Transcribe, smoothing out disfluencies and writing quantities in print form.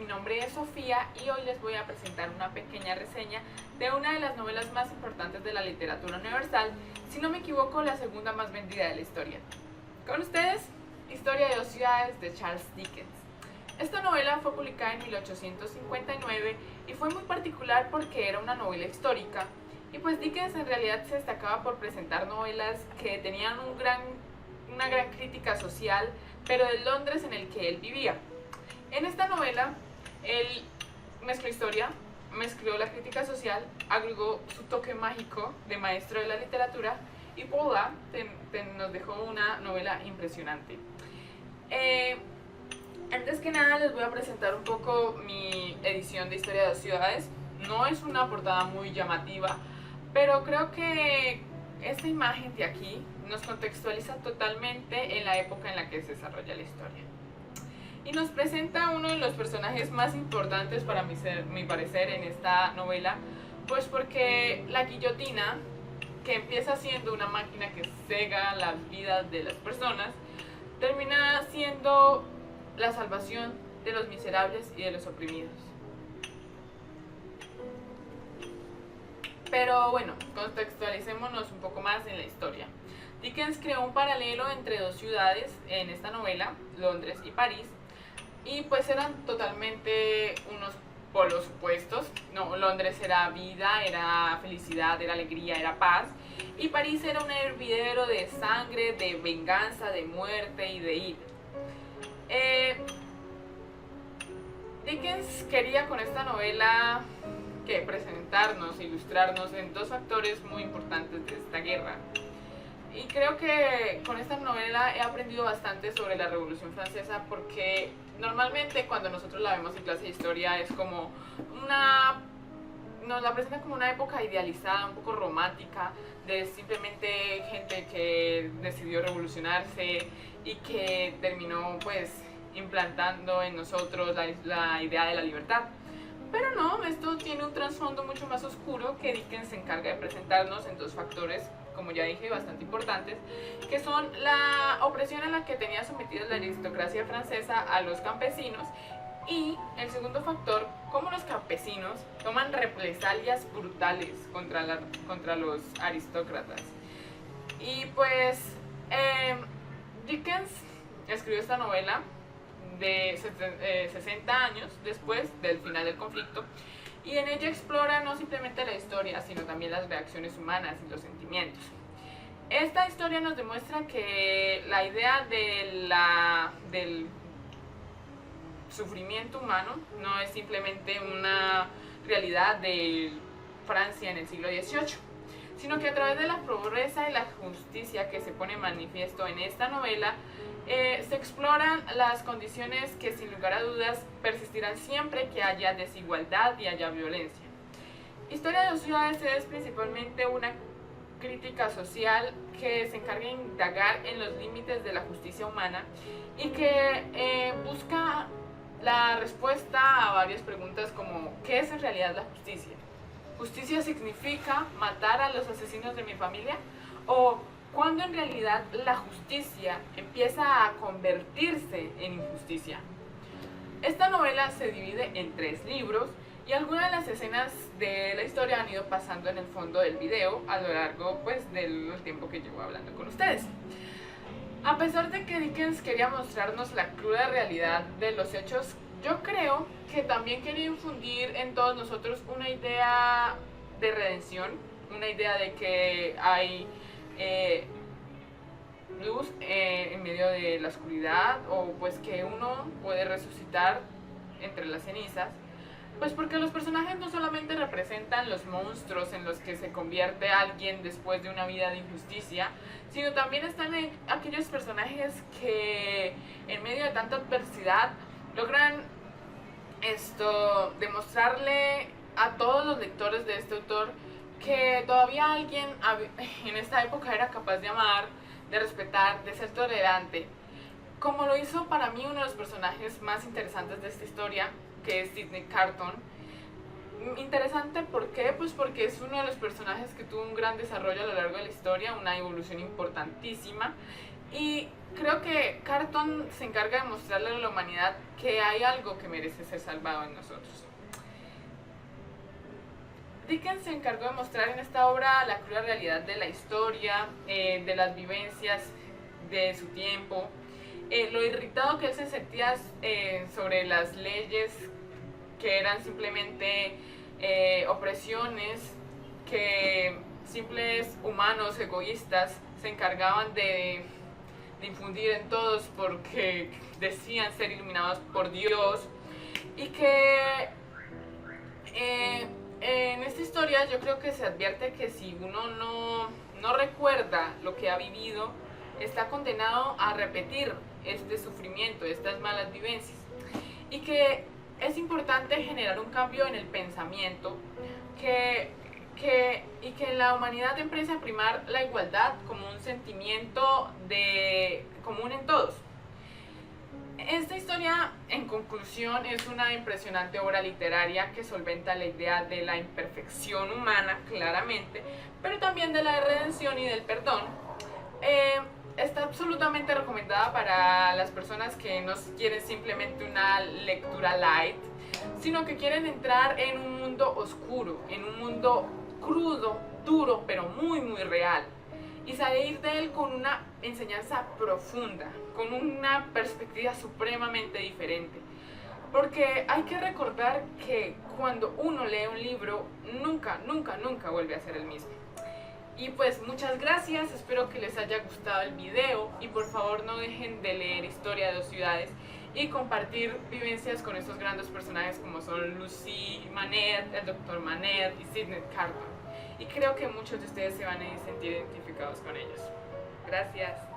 mi nombre es Sofía y hoy les voy a presentar una pequeña reseña de una de las novelas más importantes de la literatura universal, si no me equivoco, la segunda más vendida de la historia. Con ustedes, Historia de dos ciudades de Charles Dickens. Esta novela fue publicada en 1859 y fue muy particular porque era una novela histórica, y pues Dickens en realidad se destacaba por presentar novelas que tenían una gran crítica social, pero del Londres en el que él vivía. En esta novela, él mezcló historia, mezcló la crítica social, agregó su toque mágico de maestro de la literatura y Paula nos dejó una novela impresionante. Antes que nada les voy a presentar un poco mi edición de Historia de dos ciudades. No es una portada muy llamativa, pero creo que esta imagen de aquí nos contextualiza totalmente en la época en la que se desarrolla la historia. Y nos presenta uno de los personajes más importantes para mi parecer en esta novela, pues porque la guillotina, que empieza siendo una máquina que cega las vidas de las personas, termina siendo la salvación de los miserables y de los oprimidos. Pero bueno, contextualicémonos un poco más en la historia. Dickens creó un paralelo entre dos ciudades en esta novela, Londres y París, y pues eran totalmente unos polos opuestos. No, Londres era vida, era felicidad, era alegría, era paz, y París era un hervidero de sangre, de venganza, de muerte y de ira. Dickens quería con esta novela presentarnos, ilustrarnos en dos factores muy importantes de esta guerra. Y creo que con esta novela he aprendido bastante sobre la Revolución Francesa, porque normalmente cuando nosotros la vemos en clase de historia es como nos la presentan como una época idealizada, un poco romántica, de simplemente gente que decidió revolucionarse y que terminó pues implantando en nosotros la idea de la libertad. Pero no, esto tiene un trasfondo mucho más oscuro que Dickens se encarga de presentarnos en dos factores, como ya dije, bastante importantes, que son la opresión a la que tenía sometida la aristocracia francesa a los campesinos, y el segundo factor, cómo los campesinos toman represalias brutales contra los aristócratas. Y pues Dickens escribió esta novela de 60 años después del final del conflicto, y en ella explora no simplemente la historia, sino también las reacciones humanas y los sentimientos. Esta historia nos demuestra que la idea del sufrimiento humano no es simplemente una realidad de Francia en el siglo XVIII, sino que a través de la pobreza y la justicia que se pone manifiesto en esta novela, se exploran las condiciones que sin lugar a dudas persistirán siempre que haya desigualdad y haya violencia. Historia de dos ciudades es principalmente una crítica social que se encarga de indagar en los límites de la justicia humana y que busca la respuesta a varias preguntas como ¿qué es en realidad la justicia? ¿Justicia significa matar a los asesinos de mi familia? ¿O cuando en realidad la justicia empieza a convertirse en injusticia? Esta novela se divide en 3 libros y algunas de las escenas de la historia han ido pasando en el fondo del video a lo largo pues del tiempo que llevo hablando con ustedes. A pesar de que Dickens quería mostrarnos la cruda realidad de los hechos, yo creo que también quería infundir en todos nosotros una idea de redención, una idea de que hay luz en medio de la oscuridad, o pues que uno puede resucitar entre las cenizas, pues porque los personajes no solamente representan los monstruos en los que se convierte alguien después de una vida de injusticia, sino también están aquellos personajes que en medio de tanta adversidad logran demostrarle a todos los lectores de este autor que todavía alguien en esta época era capaz de amar, de respetar, de ser tolerante, como lo hizo para mí uno de los personajes más interesantes de esta historia, que es Sidney Carton. Interesante, ¿por qué? Pues porque es uno de los personajes que tuvo un gran desarrollo a lo largo de la historia, una evolución importantísima, Y creo que Carton se encarga de mostrarle a la humanidad que hay algo que merece ser salvado en nosotros. Dickens se encargó de mostrar en esta obra la cruda realidad de la historia, de las vivencias de su tiempo, lo irritado que él se sentía sobre las leyes que eran simplemente opresiones que simples humanos egoístas se encargaban de infundir en todos porque decían ser iluminados por Dios, y que en esta historia yo creo que se advierte que si uno no recuerda lo que ha vivido, está condenado a repetir este sufrimiento, estas malas vivencias, y que es importante generar un cambio en el pensamiento y que la humanidad empiece a primar la igualdad como un sentimiento común en todos. Esta historia, en conclusión, es una impresionante obra literaria que solventa la idea de la imperfección humana, claramente, pero también de la redención y del perdón. Está absolutamente recomendada para las personas que no quieren simplemente una lectura light, sino que quieren entrar en un mundo oscuro, en un mundo crudo, duro, pero muy, muy real, y salir de él con una enseñanza profunda, con una perspectiva supremamente diferente. Porque hay que recordar que cuando uno lee un libro, nunca, nunca, nunca vuelve a ser el mismo. Y pues muchas gracias, espero que les haya gustado el video y por favor no dejen de leer Historia de dos ciudades y compartir vivencias con estos grandes personajes como son Lucy Manet, el Dr. Manet y Sidney Carton. Y creo que muchos de ustedes se van a sentir identificados con ellos. Gracias.